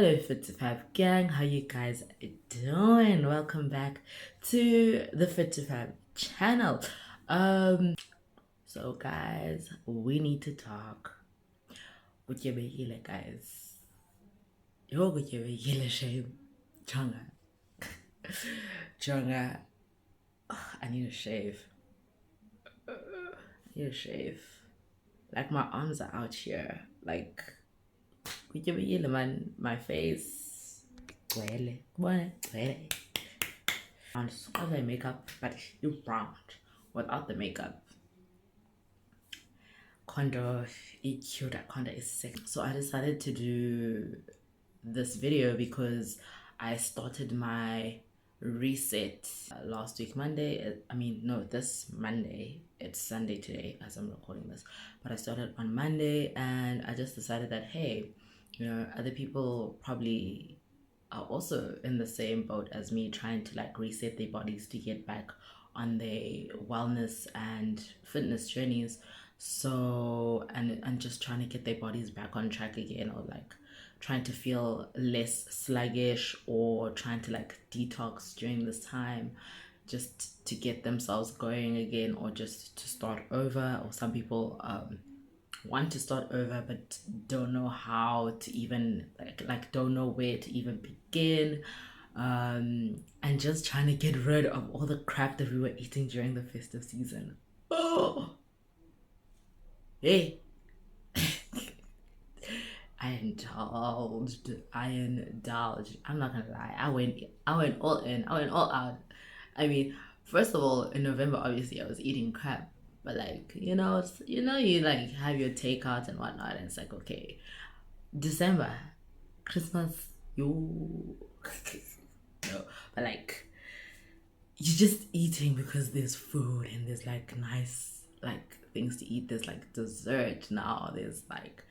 Hello, Fit to Fab gang. How you guys doing? Welcome back to the Fit to Fab channel. So guys, we need to talk. Ukebekile, guys. Yo, ukebekile shame. Changa. Changa. I need a shave. I need a shave. Like my arms are out here. Like, ukebekile man, my face. Gwele. Gwele. Other makeup, but you round without the makeup. Condo EQ, that condo is sick. So I decided to do this video because I started my reset last week Monday. This Monday. It's Sunday today as I'm recording this, but I started on Monday and I just decided that, hey, other people probably are also in the same boat as me, trying to like reset their bodies to get back on their wellness and fitness journeys. So and just trying to get their bodies back on track again, or like trying to feel less sluggish, or trying to like detox during this time just to get themselves going again, or just to start over. Or some people want to start over but don't know how to even like don't know where to even begin, and just trying to get rid of all the crap that we were eating during the festive season. Oh, hey. I indulged. I'm not gonna lie. I went all in. I went all out. I mean, first of all, in November, obviously, I was eating crap. But like, you like have your takeouts and whatnot, and it's like, okay, December, Christmas, you no, but like, you're just eating because there's food and there's like nice like things to eat. There's like dessert now. There's like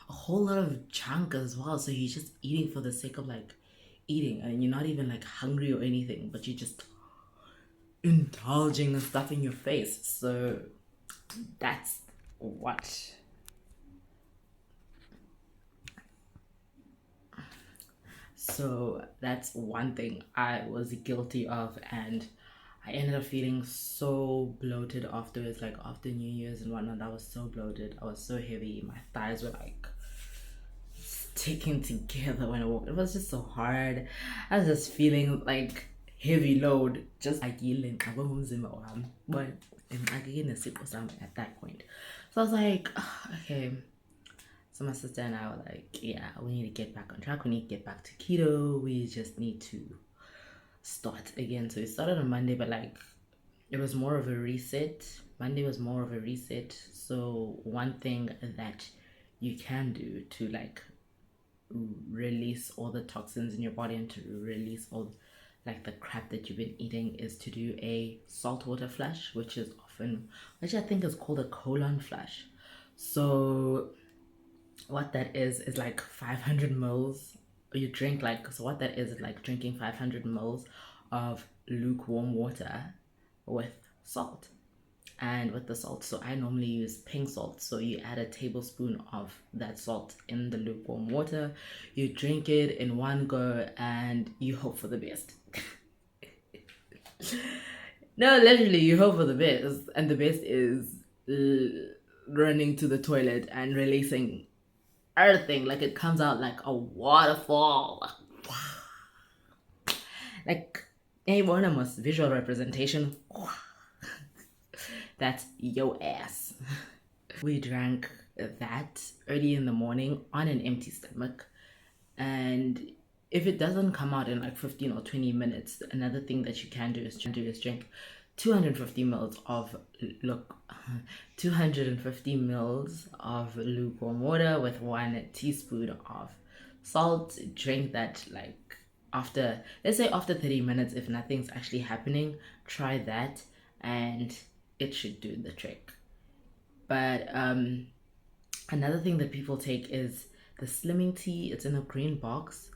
a whole lot of junk as well. So you're just eating for the sake of like eating, and you're not even like hungry or anything, but you're just indulging and stuff in your face. So that's what that's one thing I was guilty of, and I ended up feeling so bloated afterwards. Like after New Year's and whatnot, I was so bloated. I was so heavy. My thighs were like sticking together when I walked. It was just so hard. I was just feeling like heavy load, just like yelling but at that point. So I was like, okay. So my sister and I were like, yeah, we need to get back on track. We need to get back to keto. We just need to start again. So we started on Monday, but like it was more of a reset. Monday was more of a reset. So one thing that you can do to like release all the toxins in your body and to release all like the crap that you've been eating is to do a saltwater flush, which I think is called a colon flush. So what that is like 500 mils. You drink like, so what that is like drinking 500 mils of lukewarm water with salt. And with the salt, so I normally use pink salt, so you add a tablespoon of that salt in the lukewarm water, you drink it in one go, and you hope for the best. No, literally, you hope for the best, and the best is running to the toilet and releasing everything. Like it comes out like a waterfall. Like anyone almost visual representation. That's your ass. We drank that early in the morning on an empty stomach, and if it doesn't come out in like 15 or 20 minutes, another thing that you can do is drink 250 mils of 250 mils of lukewarm water with 1 teaspoon of salt. Drink that like after, let's say after 30 minutes. If nothing's actually happening, try that and it should do the trick. But another thing that people take is the slimming tea. It's in a green box,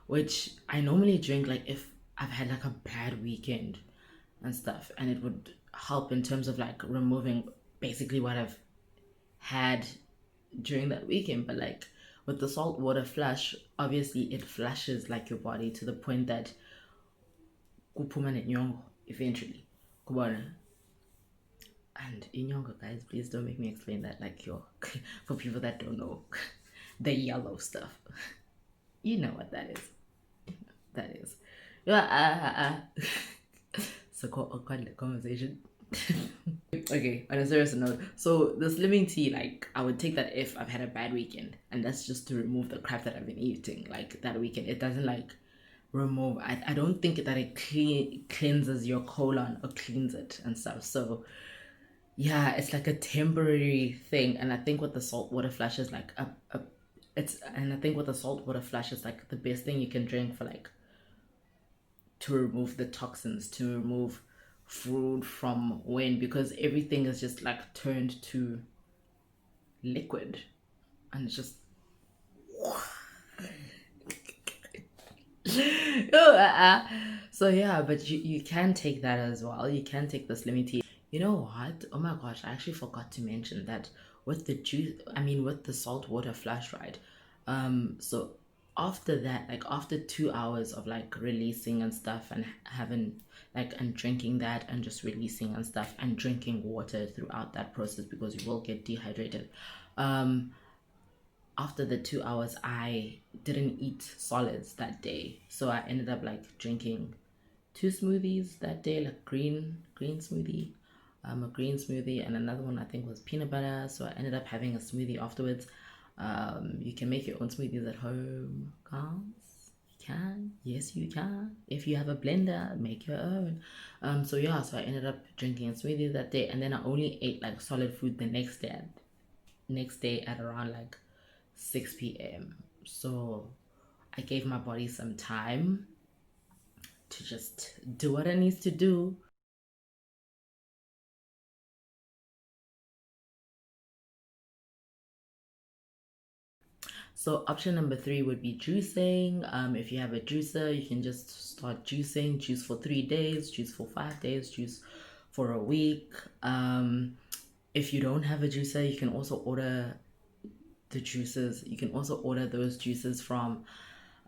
which I normally drink like if I've had like a bad weekend and stuff, and it would help in terms of like removing basically what I've had during that weekend. But like with the salt water flush, obviously it flushes like your body to the point that kuphuma nenyongo eventually. Kubona. And inyongo, guys, please don't make me explain that like you're for people that don't know the yellow stuff. You know what that is. That is. Yeah, so quite the conversation. Okay, on a serious note, so the slimming tea, like I would take that if I've had a bad weekend, and that's just to remove the crap that I've been eating like that weekend. It doesn't like remove, I don't think that it cleanses your colon or cleans it and stuff. So yeah, it's like a temporary thing. And I think with the salt water flush is like and I think with the salt water flush is like the best thing you can drink for like to remove the toxins, to remove food from because everything is just like turned to liquid and it's just so yeah, but you can take that as well. You can take the slimming tea. You know what? Oh my gosh, I actually forgot to mention that with the juice, I mean with the salt water flush, right? So after that, like after 2 hours of like releasing and stuff and having like and drinking that and just releasing and stuff and drinking water throughout that process because you will get dehydrated. After the 2 hours, I didn't eat solids that day, so I ended up like drinking two smoothies that day, like green smoothie, a green smoothie, and another one I think was peanut butter. So I ended up having a smoothie afterwards. You can make your own smoothies at home, guys. You can, yes, you can. If you have a blender, make your own. So yeah, so I ended up drinking a smoothie that day, and then I only ate like solid food the next day. Next day at around like 6 p.m. So I gave my body some time to just do what it needs to do. So option number 3 would be juicing. If you have a juicer, you can just start juicing. Juice for 3 days, juice for 5 days, juice for a week. If you don't have a juicer, you can also order the juices. You can also order those juices from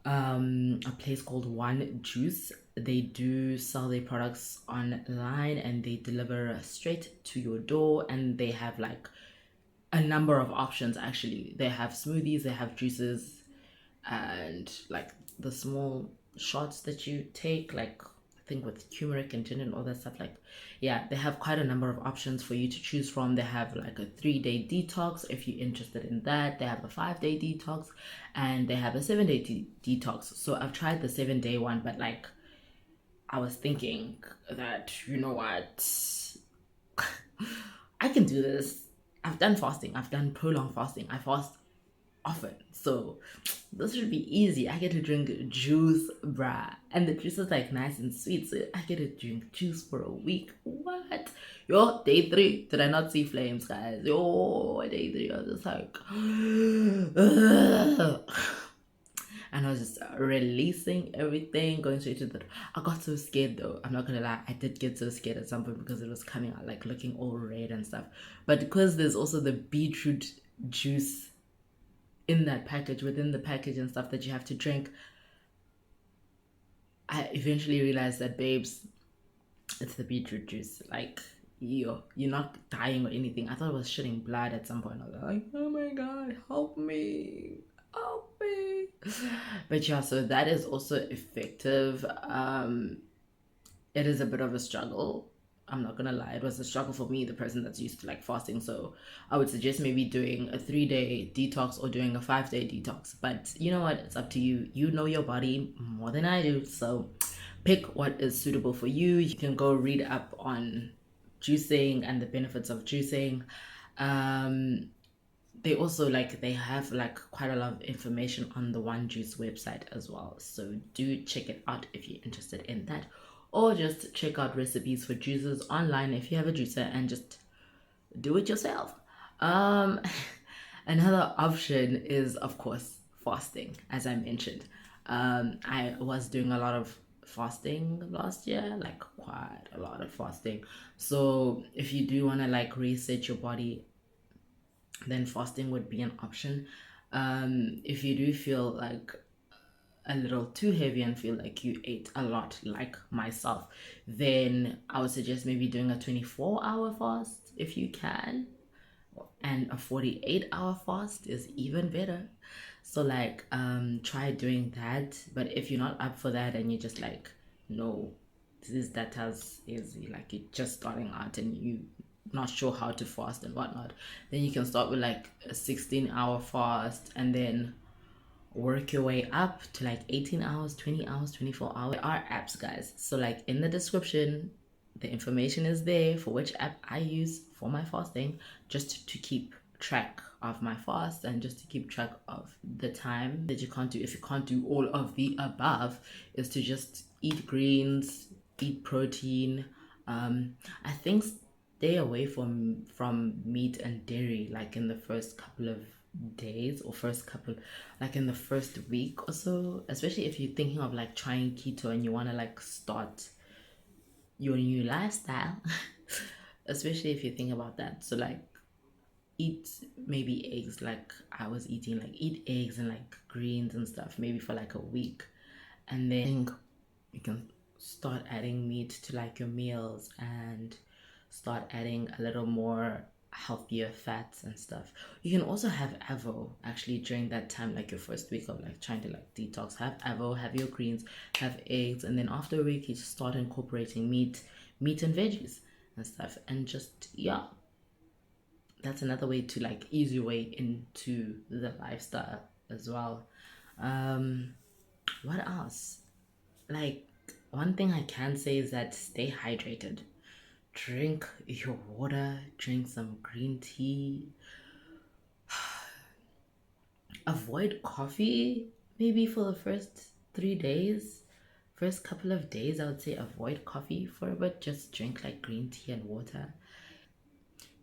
a place called One Juice. They do sell their products online and they deliver straight to your door, and they have like a number of options. Actually, they have smoothies, they have juices, and like the small shots that you take, like I think with turmeric and ginger and all that stuff. Like yeah, they have quite a number of options for you to choose from. They have like a 3-day detox if you're interested in that. They have a 5-day detox, and they have a 7-day detox. So I've tried the 7-day one, but like I was thinking that, you know what, I can do this. I've done fasting, I've done prolonged fasting, I fast often, so this should be easy. I get to drink juice, bruh, and the juice is like nice and sweet, so I get to drink juice for a week. What? Yo, day 3, did I not see flames, guys? Yo, day 3, I was just like and I was just releasing everything, going straight to the. I got so scared though. I'm not gonna lie, I did get so scared at some point because it was coming out like looking all red and stuff. But because there's also the beetroot juice in that package, within the package and stuff that you have to drink, I eventually realized that, babes, it's the beetroot juice. Like you're not dying or anything. I thought I was shitting blood at some point. I was like, oh my god, help me, help me. But yeah, so that is also effective. It is a bit of a struggle. I'm not gonna lie, it was a struggle for me, the person that's used to like fasting. So I would suggest maybe doing a 3-day detox or doing a 5-day detox. But you know what? It's up to you. You know your body more than I do. So pick what is suitable for you. You can go read up on juicing and the benefits of juicing. They also they have like quite a lot of information on the One Juice website as well. So do check it out if you're interested in that. Or just check out recipes for juices online if you have a juicer and just do it yourself. Um, Another option is, of course, fasting, as I mentioned. I was doing a lot of fasting last year, like quite a lot of fasting. So if you do want to like reset your body, then fasting would be an option. If you do feel like a little too heavy and feel like you ate a lot, like myself, then I would suggest maybe doing a 24-hour fast if you can, and a 48-hour fast is even better. So like try doing that. But if you're not up for that and you're just like, no, this is that as easy, like you're just starting out and you not sure how to fast and whatnot, then you can start with like a 16-hour fast and then work your way up to like 18 hours, 20 hours, 24 hours. There are apps, guys. So like in the description, the information is there for which app I use for my fasting, just to keep track of my fast and just to keep track of the time that you can't do. If you can't do all of the above, is to just eat greens, eat protein. I think stay away from meat and dairy like in the first couple of days, or first couple, like in the first week or so, especially if you're thinking of like trying keto and you want to like start your new lifestyle. Especially if you think about that. So like eat maybe eggs, like I was eating, like eat eggs and like greens and stuff maybe for like a week, and then you can start adding meat to like your meals and start adding a little more healthier fats and stuff. You can also have avo actually during that time, like your first week of like trying to like detox. Have avo, have your greens, have eggs, and then after a week you just start incorporating meat and veggies and stuff, and just yeah, that's another way to like ease your way into the lifestyle as well. What else? Like, one thing I can say is that stay hydrated. Drink your water, drink some green tea. Avoid coffee maybe for the first 3 days. First couple of days, I would say avoid coffee for a bit. Just drink like green tea and water.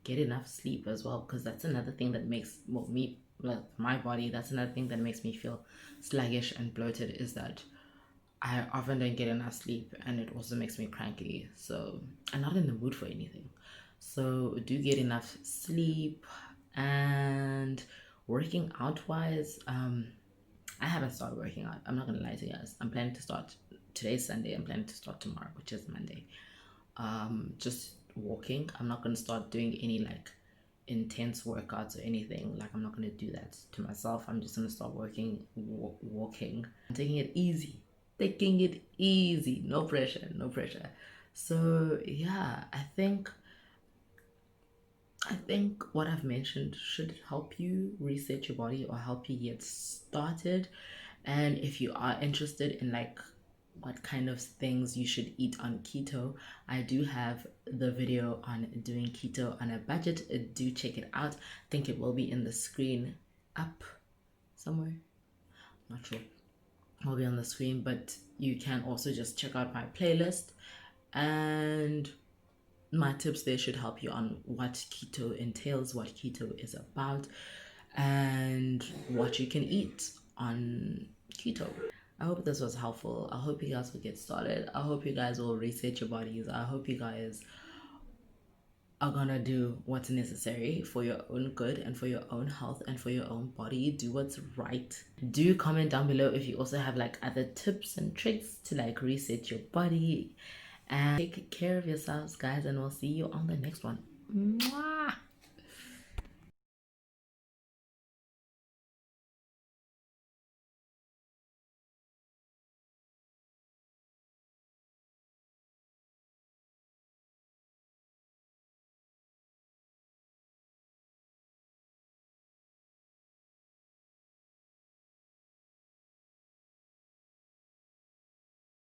Get enough sleep as well, because that's another thing that makes, well, me, like my body, that's another thing that makes me feel sluggish and bloated, is that I often don't get enough sleep, and it also makes me cranky. So I'm not in the mood for anything. So do get enough sleep. And working out wise, I haven't started working out. I'm not gonna lie to you guys. I'm planning to start, today's Sunday. I'm planning to start tomorrow, which is Monday. Just walking. I'm not gonna start doing any like intense workouts or anything. Like I'm not gonna do that to myself. I'm just gonna start walking. I'm taking it easy. Taking it easy. No pressure. No pressure. So yeah, I think what I've mentioned should help you reset your body or help you get started. And if you are interested in like what kind of things you should eat on keto, I do have the video on doing keto on a budget. Do check it out. I think it will be in the screen up somewhere. Not sure. It will be on the screen, but you can also just check out my playlist, and my tips there should help you on what keto entails, what keto is about, and what you can eat on keto. I hope this was helpful. I hope you guys will get started. I hope you guys will reset your bodies. I hope you guys are gonna do what's necessary for your own good and for your own health and for your own body. Do what's right. Do comment down below if you also have like other tips and tricks to like reset your body. And take care of yourselves, guys, and we'll see you on the next one. Mwah!